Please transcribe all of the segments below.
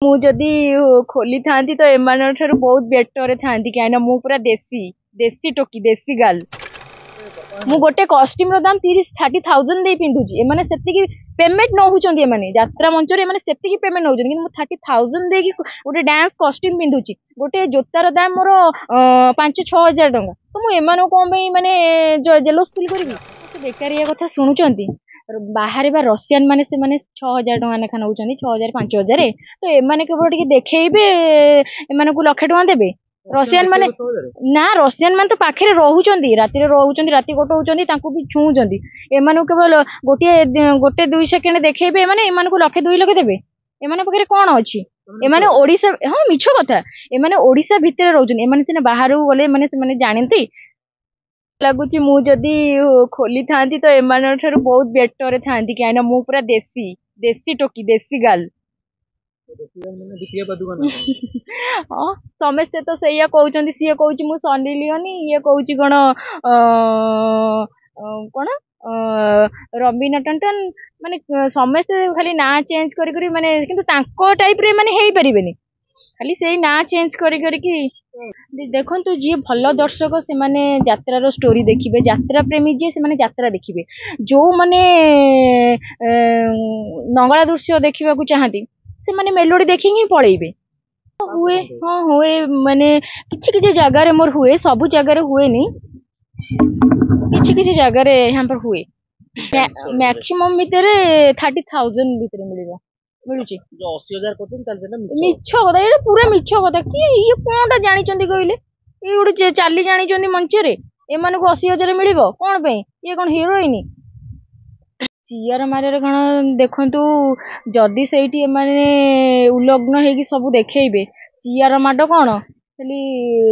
ମୁଁ ଯଦି ଖୋଲି ଥାନ୍ତି ତ ଏମାନଙ୍କ ଠାରୁ ବହୁତ ବେଟରରେ ଥାନ୍ତି କାହିଁକିନା ମୁଁ ପୁରା ଦେଶୀ ଦେଶୀ ଟୋକି ଦେଶୀ ଗାର୍ଲ। ମୁଁ ଗୋଟେ କଷ୍ଟ୍ୟୁମର ଦାମ 30-30,000 ଦେଇ ପିନ୍ଧୁଛି। ଏମାନେ ସେତିକି ପେମେଣ୍ଟ ନଉଛନ୍ତି। ଏମାନେ ଯାତ୍ରା ମଞ୍ଚରେ ଏମାନେ ସେତିକି ପେମେଣ୍ଟ ନଉଛନ୍ତି କିନ୍ତୁ ମୁଁ 30,000 ଦେଇକି ଗୋଟେ ଡ୍ୟାନ୍ସ କଷ୍ଟ୍ୟୁମ ପିନ୍ଧୁଛି। ଗୋଟେ ଜୋତାର ଦାମ ମୋର 5-6 ହଜାର ଟଙ୍କା। ତ ମୁଁ ଏମାନଙ୍କୁ କଣ ପାଇଁ ମାନେ ଜେଲସ୍ ଫିଲ୍ କରିବି? ବେକାରିଆ କଥା ଶୁଣୁଛନ୍ତି। ବାହାରେ ବା ରସିଆନ ମାନେ ସେମାନେ 6,000 ଟଙ୍କା ଲେଖା ନଉଛନ୍ତି, 6,000-5,000। ତ ଏମାନେ କେବଳ ଟିକେ ଦେଖେଇବେ, ଏମାନଙ୍କୁ ଲକ୍ଷେ ଟଙ୍କା ଦେବେ। ରସିଆନ ମାନେ ନା, ରସିଆନ ମାନେ ତ ପାଖରେ ରହୁଛନ୍ତି, ରାତିରେ ରହୁଛନ୍ତି, ରାତି କଟଉଛନ୍ତି, ତାଙ୍କୁ ବି ଛୁଉଁଛନ୍ତି। ଏମାନଙ୍କୁ କେବଳ ଗୋଟେ 2 ସେକେଣ୍ଡ ଦେଖେଇବେ, ଏମାନଙ୍କୁ 1-2 ଲକ୍ଷ ଦେବେ। ଏମାନଙ୍କ ପାଖରେ କଣ ଅଛି? ଏମାନେ ଓଡିଶା, ହଁ ମିଛ କଥା, ଏମାନେ ଓଡିଶା ଭିତରେ ରହୁଛନ୍ତି। ଏମାନେ ସିନା ବାହାରକୁ ଗଲେ ସେମାନେ ଜାଣନ୍ତି। ଲାଗୁଛି ମୁଁ ଯଦି ଖୋଲି ଥାନ୍ତି ତ ଏମାନଙ୍କ ଠାରୁ ବହୁତ ବେଟରରେ ଥାନ୍ତି କାହିଁକିନା ମୁଁ ପୁରା ଦେଶୀ ଦେଶୀ ଟୋକି ଦେଶୀ ଗାର୍ଲ। ହଁ, ସମସ୍ତେ ତ ସେଇଆ କହୁଛନ୍ତି। ସିଏ କହୁଛି ମୁଁ ସନି ଲିଓନି, ଇଏ କହୁଛି କଣ କଣ ରବିନା ଟଣ୍ଡନ। ସମସ୍ତେ ଖାଲି ନାଁ ଚେଞ୍ଜ କରି କିନ୍ତୁ ତାଙ୍କ ଟାଇପରେ ହେଇପାରିବେନି। ଖାଲି ସେଇ ନାଁ ଚେଞ୍ଜ କରିକି ଦେଖନ୍ତୁ। ଯିଏ ଭଲ ଦର୍ଶକ ସେମାନେ ଯାତ୍ରାର ଷ୍ଟୋରି ଦେଖିବେ, ଯାତ୍ରା ପ୍ରେମୀ ଯିଏ ସେମାନେ ଯାତ୍ରା ଦେଖିବେ। ଯୋଉମାନେ ନଙ୍ଗଳା ଦୃଶ୍ୟ ଦେଖିବାକୁ ଚାହାନ୍ତି ସେମାନେ ମେଲୋଡି ଦେଖିକି ହିଁ ପଳେଇବେ। ହୁଏ, ହଁ ହୁଏ, କିଛି ଜାଗାରେ ମୋର ହୁଏ, ସବୁ ଜାଗାରେ ହୁଏନି, କିଛି ଜାଗାରେ ହ୍ୟାମ୍ପର ହୁଏ। ମ୍ୟାକ୍ସିମମ୍ ଭିତରେ 30,000 ଭିତରେ ମିଳୁଛି। 80,000 ମିଛ କଥା, ଏଇଟା ପୁରା ମିଛ କଥା। କିଏ ଇଏ କଣଟା ଜାଣିଛନ୍ତି କହିଲେ? ଇଏ ଗୋଟେ ଚାଲି ଜାଣିଛନ୍ତି ମଞ୍ଚରେ, ଏମାନଙ୍କୁ 80,000 ମିଳିବ କଣ ପାଇଁ? ଇଏ କଣ ହିରୋଇନ? ଚିଆର ମାରରେ କଣ ଦେଖନ୍ତୁ, ଯଦି ସେଇଠି ଏମାନେ ଉଲଗ୍ନ ହେଇକି ସବୁ ଦେଖେଇବେ, ଚିଆର ମାଡ କଣ ଖାଲି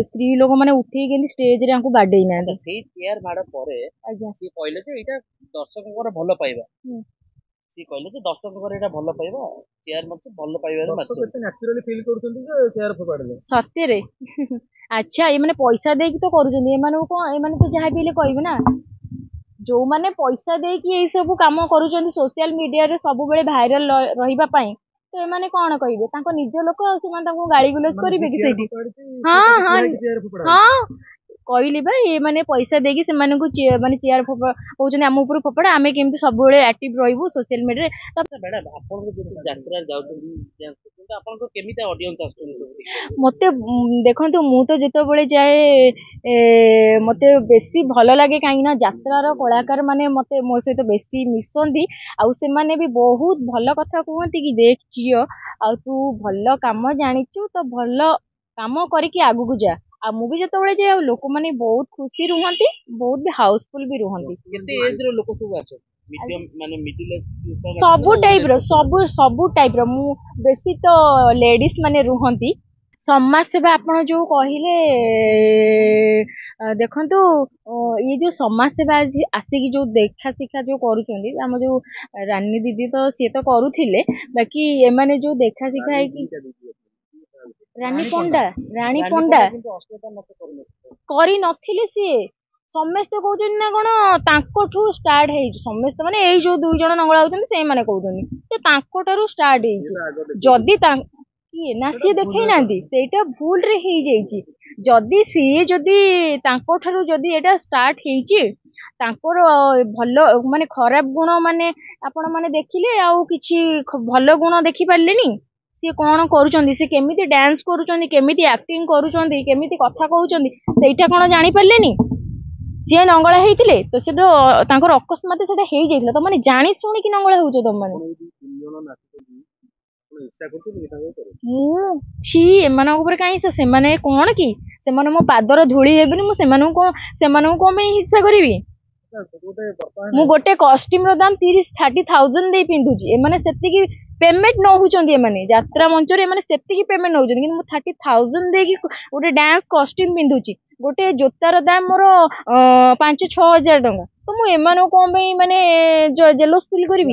ସ୍ତ୍ରୀ ଲୋକମାନେ ଉଠେଇକି କେମିତି ଷ୍ଟେଜରେ ଆଙ୍କୁ ବାଡେଇ ନାହାନ୍ତି। ସେଇ ଚିଆର ମାଡ ପରେ ଆଜ୍ଞା ସିଏ କହିଲେ ଯେ ଏଇଟା ଦର୍ଶକଙ୍କର ଭଲ ପାଇବା। ସିଏ କହିଲେ ଯେ ଦର୍ଶକଙ୍କର ଏଇଟା ଭଲ ପାଇବା, ଚିଆର ମାରୁଛି ଭଲ ପାଇବାରେ ମାରୁଛି। ଦର୍ଶକ ନ୍ୟାଚୁରାଲି ଫିଲ୍ କରୁଛନ୍ତି ଯେ ଚିଆର ଫୋପାଡ଼ିଲେ ସତରେ। ଆଚ୍ଛା, ଏମାନେ ପଇସା ଦେଇକି ତ କରୁଛନ୍ତି, ଏମାନଙ୍କୁ କଣ, ଏମାନେ ତ ଯାହା ବି ହେଲେ କହିବେ ନା। ଯୋଉମାନେ ପଇସା ଦେଇକି ଏଇ ସବୁ କାମ କରୁଛନ୍ତି ସୋସିଆଲ ମିଡିଆରେ ସବୁବେଳେ ଭାଇରାଲ ରହିବା ପାଇଁ, ତ ଏମାନେ କଣ କହିବେ? ତାଙ୍କ ନିଜ ଲୋକ, ଆଉ ସେମାନେ ତାଙ୍କୁ ଗାଳି ଗୁଲଜ କରିବେ କି ସେଇଠି? ହଁ କହିଲି ବା, ଏମାନେ ପଇସା ଦେଇକି ସେମାନଙ୍କୁ ଚିଆର କହୁଛନ୍ତି ଆମ ଉପରୁ ଫୋପାଡା, ଆମେ କେମିତି ସବୁବେଳେ ଆକ୍ଟିଭ ରହିବୁ ସୋସିଆଲ ମିଡିଆରେ। ମତେ ଦେଖନ୍ତୁ, ମୁଁ ତ ଯେତେବେଳେ ଯାଏ ମତେ ବେଶୀ ଭଲ ଲାଗେ କାହିଁକି ନା ଯାତ୍ରାର କଳାକାର ମାନେ ମତେ ମୋ ସହିତ ବେଶୀ ମିଶନ୍ତି। ଆଉ ସେମାନେ ବି ବହୁତ ଭଲ କଥା କୁହନ୍ତି କି ଦେଖ ଝିଅ, ଆଉ ତୁ ଭଲ କାମ ଜାଣିଛୁ ତ ଭଲ କାମ କରିକି ଆଗକୁ ଯା। ଆଉ ମୁଁ ବି ଯେତେବେଳେ ଯାଏ ଆଉ ଲୋକମାନେ ବହୁତ ଖୁସି ରୁହନ୍ତି, ବହୁତ ବି ହାଉସଫୁଲ ବି ରୁହନ୍ତି। ସବୁ ଟାଇପର ମୁଁ ବେଶୀ ତ ଲେଡିଜ ମାନେ ରୁହନ୍ତି। ସମାଜ ସେବା ଆପଣ ଯୋଉ କହିଲେ, ଦେଖନ୍ତୁ ଇଏ ଯୋଉ ସମାଜ ସେବା ଆସିକି ଯୋଉ ଦେଖା ଶିକ୍ଷା ଯୋଉ କରୁଛନ୍ତି, ଆମ ଯୋଉ ରାନୀ ଦିଦି ତ ସିଏ ତ କରୁଥିଲେ, ବାକି ଏମାନେ ଯୋଉ ଦେଖା ଶିକ୍ଷା ହେଇକି ରାଣୀ ପଣ୍ଡା କରି ନଥିଲେ। ସିଏ ସମସ୍ତେ କହୁଛନ୍ତି ନା କଣ ତାଙ୍କଠୁ ଷ୍ଟାର୍ଟ ହେଇଛି। ସମସ୍ତେ ଏଇ ଯୋଉ 2 ଜଣ ନଙ୍ଗଳା ହଉଛନ୍ତି ସେଇମାନେ କହୁଛନ୍ତି ଯେ ତାଙ୍କଠାରୁ ଷ୍ଟାର୍ଟ ହେଇଛି। ଯଦି କିଏ ନା ସିଏ ଦେଖେଇ ନାହାନ୍ତି, ସେଇଟା ଭୁଲରେ ହେଇଯାଇଛି। ଯଦି ତାଙ୍କଠାରୁ ଯଦି ଏଇଟା ଷ୍ଟାର୍ଟ ହେଇଛି, ତାଙ୍କର ଭଲ ଖରାପ ଗୁଣ ଆପଣ ଦେଖିଲେ, ଆଉ କିଛି ଭଲ ଗୁଣ ଦେଖି ପାରିଲେନି। ସିଏ କଣ କରୁଛନ୍ତି, ସିଏ କେମିତି ଡ୍ୟାନ୍ସ କରୁଛନ୍ତି, କେମିତି ଆକ୍ଟିଂ କରୁଛନ୍ତି, କେମିତି କଥା କହୁଛନ୍ତି, ସେଇଟା କଣ ଜାଣିପାରିଲେନି? ସିଏ ନଙ୍ଗଳା ହେଇଥିଲେ ତ ସେ ତାଙ୍କର ଅକସ୍ମାତ ସେଟା ହେଇଯାଇଥିଲା। ତମାନେ ଜାଣି ଶୁଣିକି ନଙ୍ଗଳା ହଉଛ ତମାନେ। ମୁଁ ଏମାନଙ୍କ ଉପରେ କାହିଁ ସେମାନେ କଣ କି? ସେମାନେ ମୋ ପାଦର ଧୂଳି ହେବେନି, ମୁଁ ସେମାନଙ୍କୁ କଣ ପାଇଁ ହିଂସା କରିବି? ମୁଁ ଗୋଟେ କଷ୍ଟ୍ୟୁମର ଦାମ 30-30,000 ଦେଇ ପିନ୍ଧୁଛି। ଏମାନେ ସେତିକି ପେମେଣ୍ଟ ନଉଛନ୍ତି। ଏମାନେ ଯାତ୍ରା ମଞ୍ଚରେ ଏମାନେ ସେତିକି ପେମେଣ୍ଟ ନଉଛନ୍ତି କିନ୍ତୁ ମୁଁ 30,000 ଦେଇକି ଗୋଟେ ଡ୍ୟାନ୍ସ କଷ୍ଟ୍ୟୁମ ପିନ୍ଧୁଛି। ଗୋଟେ ଜୋତାର ଦାମ ମୋର 5-6 ହଜାର ଟଙ୍କା। ତ ମୁଁ ଏମାନଙ୍କୁ କଣ ପାଇଁ ଜେଲସ୍ ଫିଲ୍ କରିବି?